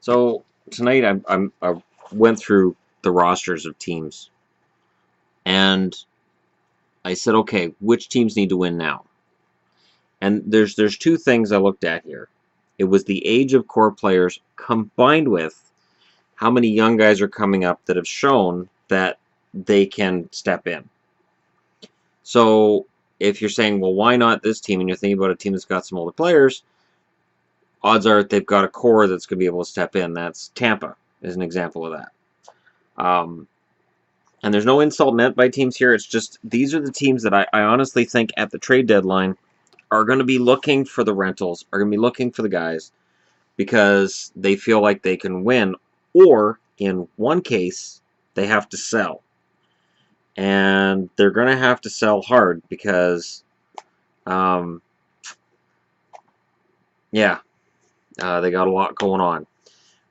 So tonight I went through the rosters of teams, and I said, okay, which teams need to win now? And there's two things I looked at here. It was the age of core players combined with how many young guys are coming up that have shown that they can step in. So if you're saying, well, why not this team? And you're thinking about a team that's got some older players, odds are they've got a core that's going to be able to step in. That's Tampa is an example of that. And there's no insult meant by teams here. It's just these are the teams that I honestly think at the trade deadline are going to be looking for the rentals, are going to be looking for the guys because they feel like they can win, or in one case, they have to sell. And they're going to have to sell hard because, yeah, they got a lot going on.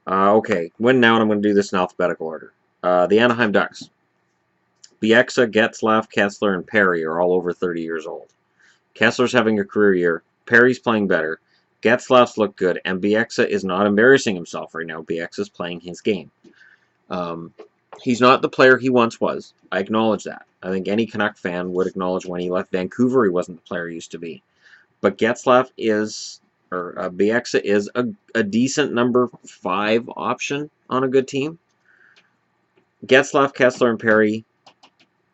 Okay, win now, and I'm going to do this in alphabetical order. The Anaheim Ducks. Bieksa, Getzlaf, Kessler, and Perry are all over 30 years old. Kessler's having a career year. Perry's playing better. Getzlaf's look good, and Bieksa is not embarrassing himself right now. Bieksa's playing his game. He's not the player he once was. I acknowledge that. I think any Canuck fan would acknowledge when he left Vancouver he wasn't the player he used to be. But Getzlaf is, or Bieksa is a decent number 5 option on a good team. Getzlaf, Kessler, and Perry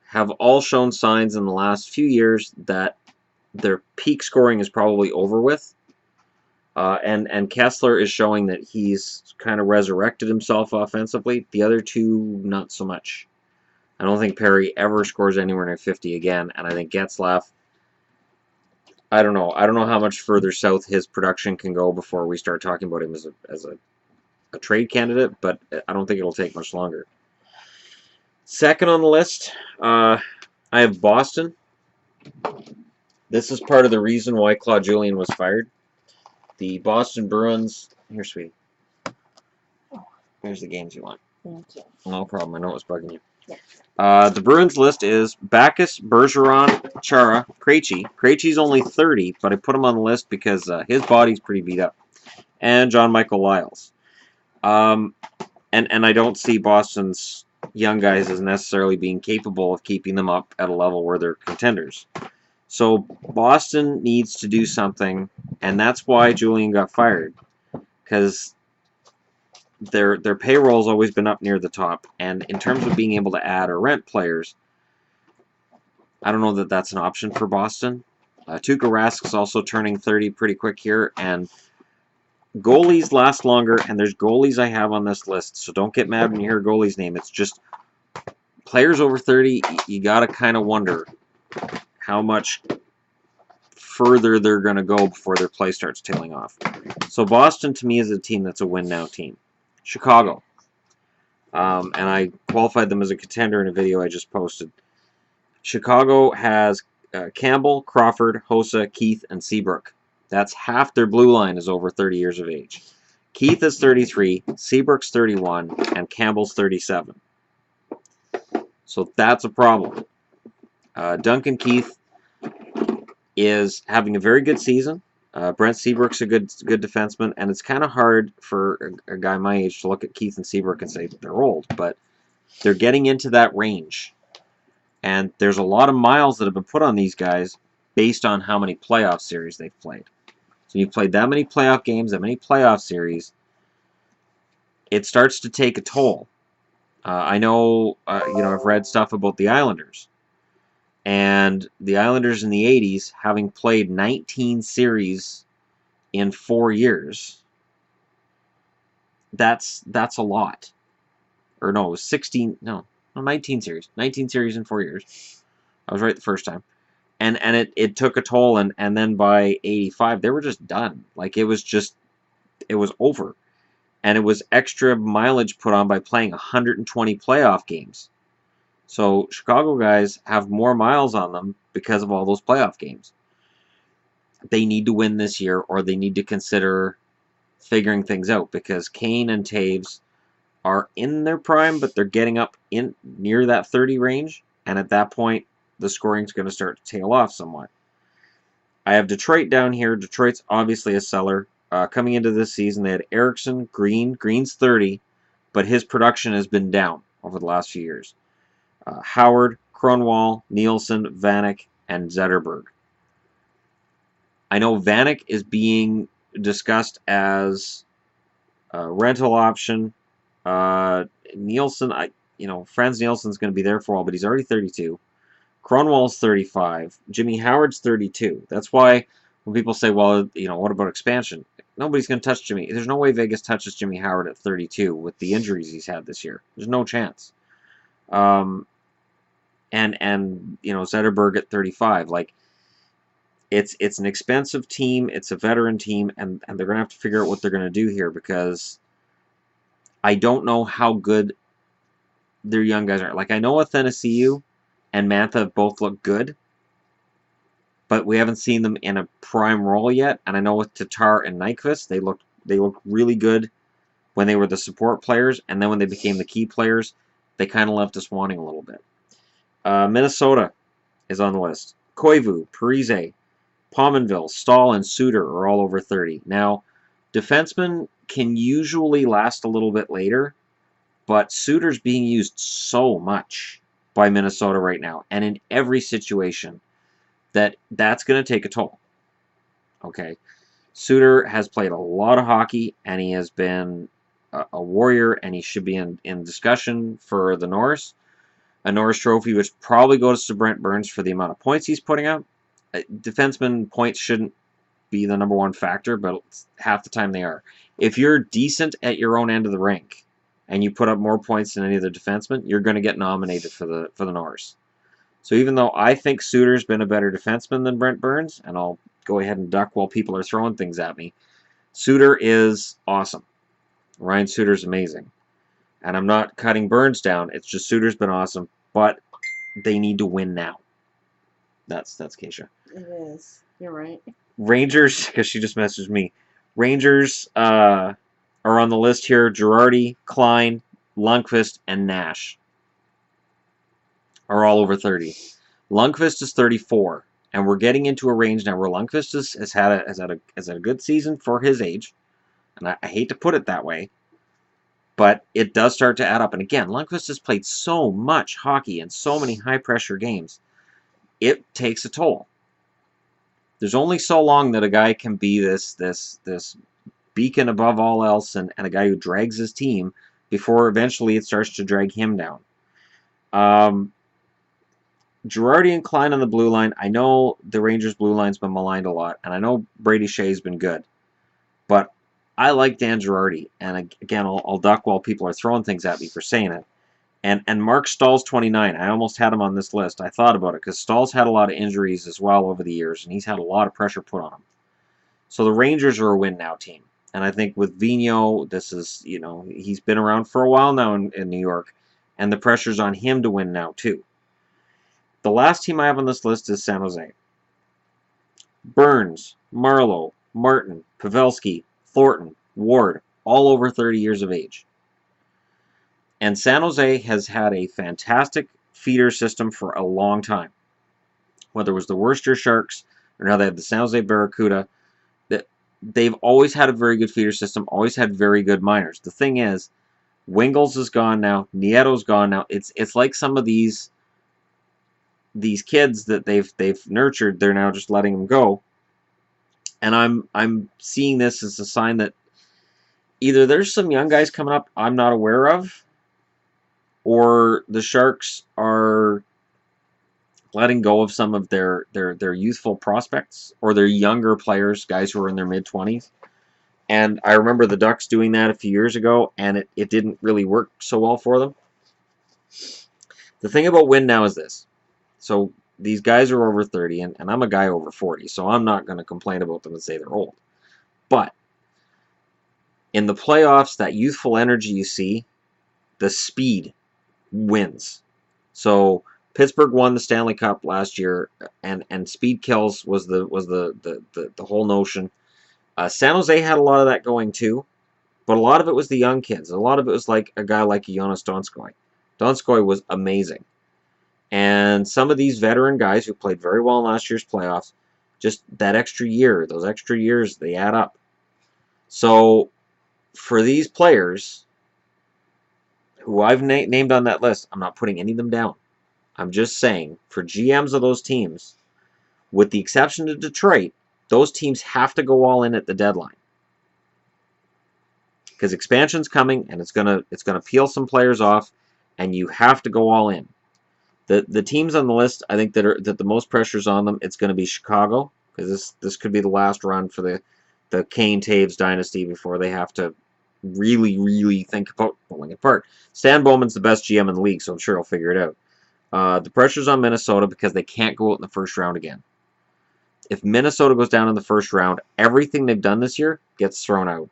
have all shown signs in the last few years that their peak scoring is probably over with. And Kessler is showing that he's kind of resurrected himself offensively. The other two, not so much. I don't think Perry ever scores anywhere near 50 again, and I think Getzlaf, I don't know. I don't know how much further south his production can go before we start talking about him as a trade candidate, but I don't think it'll take much longer. Second on the list, I have Boston. This is part of the reason why Claude Julien was fired. The Boston Bruins. Here, sweetie. Here's the games you want. Thank you. No problem. I know it was bugging you. The Bruins list is Backus, Bergeron, Chara, Krejci. Krejci's only 30, but I put him on the list because his body's pretty beat up. And John Michael Lyles. And I don't see Boston's young guys as necessarily being capable of keeping them up at a level where they're contenders. So Boston needs to do something, and that's why Julien got fired. Because their payroll's always been up near the top, and in terms of being able to add or rent players, I don't know that that's an option for Boston. Tuukka Rask's also turning 30 pretty quick here, and goalies last longer, and there's goalies I have on this list, so don't get mad when you hear a goalie's name. It's just players over 30, you got to kind of wonder how much further they're going to go before their play starts tailing off. So Boston, to me, is a team that's a win-now team. Chicago. And I qualified them as a contender in a video I just posted. Chicago has Campbell, Crawford, Hossa, Keith, and Seabrook. That's half their blue line is over 30 years of age. Keith is 33, Seabrook's 31, and Campbell's 37. So that's a problem. Duncan Keith is having a very good season. Brent Seabrook's a good defenseman, and it's kind of hard for a guy my age to look at Keith and Seabrook and say they're old, but they're getting into that range. And there's a lot of miles that have been put on these guys based on how many playoff series they've played. So you've played that many playoff games, that many playoff series, it starts to take a toll. I know, I've read stuff about the Islanders. And the Islanders in the 80s, having played 19 series in 4 years, that's a lot. Or no, it was 16, no, 19 series. 19 series in 4 years. I was right the first time. And it took a toll, and then by 85, they were just done. Like, it was over. And it was extra mileage put on by playing 120 playoff games. So Chicago guys have more miles on them because of all those playoff games. They need to win this year, or they need to consider figuring things out, because Kane and Taves are in their prime, but they're getting up in near that 30 range, and at that point, the scoring's going to start to tail off somewhat. I have Detroit down here. Detroit's obviously a seller. coming into this season, they had Eriksson, Green's 30, but his production has been down over the last few years. Howard, Kronwall, Nielsen, Vanek, and Zetterberg. I know Vanek is being discussed as a rental option. Nielsen, Franz Nielsen's going to be there for a while, but he's already 32. Kronwall's 35. Jimmy Howard's 32. That's why when people say, well, what about expansion? Nobody's going to touch Jimmy. There's no way Vegas touches Jimmy Howard at 32 with the injuries he's had this year. There's no chance. And Zetterberg at 35. Like, it's an expensive team. It's a veteran team, and they're going to have to figure out what they're going to do here, because I don't know how good their young guys are. Like, I know Athanasiou and Mantha both look good, but we haven't seen them in a prime role yet. And I know with Tatar and Nyquist, they look really good when they were the support players, and then when they became the key players, they kind of left us wanting a little bit. Minnesota is on the list. Koivu, Parise, Pominville, Stahl, and Suter are all over 30. Now, defensemen can usually last a little bit later, but Suter's being used so much by Minnesota right now, and in every situation, that's going to take a toll. Okay, Suter has played a lot of hockey, and he has been a warrior, and he should be in discussion for the Norris. A Norris Trophy, which probably goes to Brent Burns for the amount of points he's putting up. Defenseman points shouldn't be the number one factor, but half the time they are. If you're decent at your own end of the rink, and you put up more points than any other defenseman, you're going to get nominated for the Norris. So even though I think Suter's been a better defenseman than Brent Burns, and I'll go ahead and duck while people are throwing things at me, Suter is awesome. Ryan Suter's amazing. And I'm not cutting Burns down. It's just Suter's been awesome, but they need to win now. That's Keisha. It is. You're right. Rangers, because she just messaged me. Rangers are on the list here. Girardi, Klein, Lundqvist, and Nash are all over 30. Lundqvist is 34, and we're getting into a range now where Lundqvist has had a good season for his age, and I hate to put it that way, but it does start to add up. And again, Lundqvist has played so much hockey and so many high-pressure games. It takes a toll. There's only so long that a guy can be this beacon above all else and a guy who drags his team before eventually it starts to drag him down. Girardi and Klein on the blue line. I know the Rangers' blue line's been maligned a lot, and I know Brady Shea's been good, but I like Dan Girardi, and again, I'll duck while people are throwing things at me for saying it. And Mark Stahl's 29. I almost had him on this list. I thought about it, because Stahl's had a lot of injuries as well over the years, and he's had a lot of pressure put on him. So the Rangers are a win-now team. And I think with Vigneault, this is, he's been around for a while now in New York, and the pressure's on him to win now, too. The last team I have on this list is San Jose. Burns, Marleau, Martin, Pavelski, Thornton, Ward, all over 30 years of age. And San Jose has had a fantastic feeder system for a long time. Whether it was the Worcester Sharks, or now they have the San Jose Barracuda, they've always had a very good feeder system, always had very good minors. The thing is, Wingles is gone now, Nieto's gone now. It's like some of these kids that they've nurtured, they're now just letting them go. And I'm seeing this as a sign that either there's some young guys coming up I'm not aware of, or the Sharks are letting go of some of their youthful prospects, or their younger players, guys who are in their mid-20s. And I remember the Ducks doing that a few years ago, and it didn't really work so well for them. The thing about win now is this. So these guys are over 30, and I'm a guy over 40, so I'm not going to complain about them and say they're old. But in the playoffs, that youthful energy you see, the speed wins. So Pittsburgh won the Stanley Cup last year, and speed kills was the whole notion. San Jose had a lot of that going too, but a lot of it was the young kids. A lot of it was like a guy like Jonas Donskoy. Donskoy was amazing. And some of these veteran guys who played very well in last year's playoffs, just that extra year, those extra years, they add up. So for these players who I've named on that list, I'm not putting any of them down. I'm just saying, for GMs of those teams, with the exception of Detroit, those teams have to go all in at the deadline. Because expansion's coming, and it's gonna peel some players off, and you have to go all in. The teams on the list, I think that the most pressure's on them. It's going to be Chicago, because this could be the last run for the Kane Taves dynasty before they have to really think about pulling it apart. Stan Bowman's the best GM in the league, so I'm sure he'll figure it out. The pressure's on Minnesota because they can't go out in the first round again. If Minnesota goes down in the first round, everything they've done this year gets thrown out.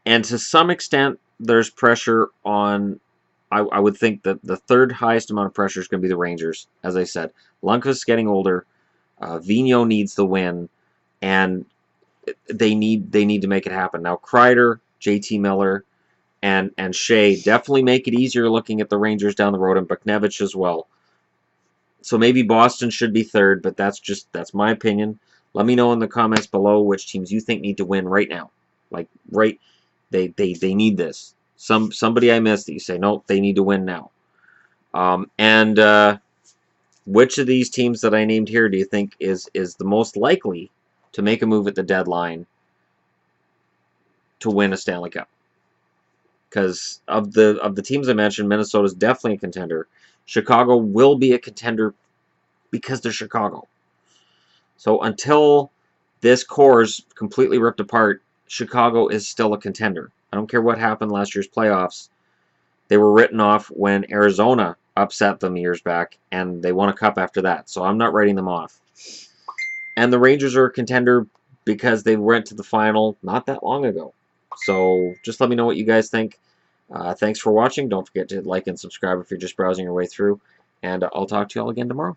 And to some extent, there's pressure on. I would think that the third highest amount of pressure is going to be the Rangers. As I said, Lundqvist's getting older. Vigneault needs the win, and they need to make it happen. Now, Kreider, JT Miller, and Shea definitely make it easier looking at the Rangers down the road, and Buchnevich as well. So maybe Boston should be third, but that's my opinion. Let me know in the comments below which teams you think need to win right now. Like they need this. Somebody I missed that you say no, they need to win now. Which of these teams that I named here do you think is the most likely to make a move at the deadline to win a Stanley Cup? Because of the teams I mentioned, Minnesota's definitely a contender. Chicago will be a contender because they're Chicago. So until this core is completely ripped apart, Chicago is still a contender. I don't care what happened last year's playoffs. They were written off when Arizona upset them years back, and they won a cup after that. So I'm not writing them off. And the Rangers are a contender because they went to the final not that long ago. So just let me know what you guys think. Thanks for watching. Don't forget to like and subscribe if you're just browsing your way through. And I'll talk to you all again tomorrow.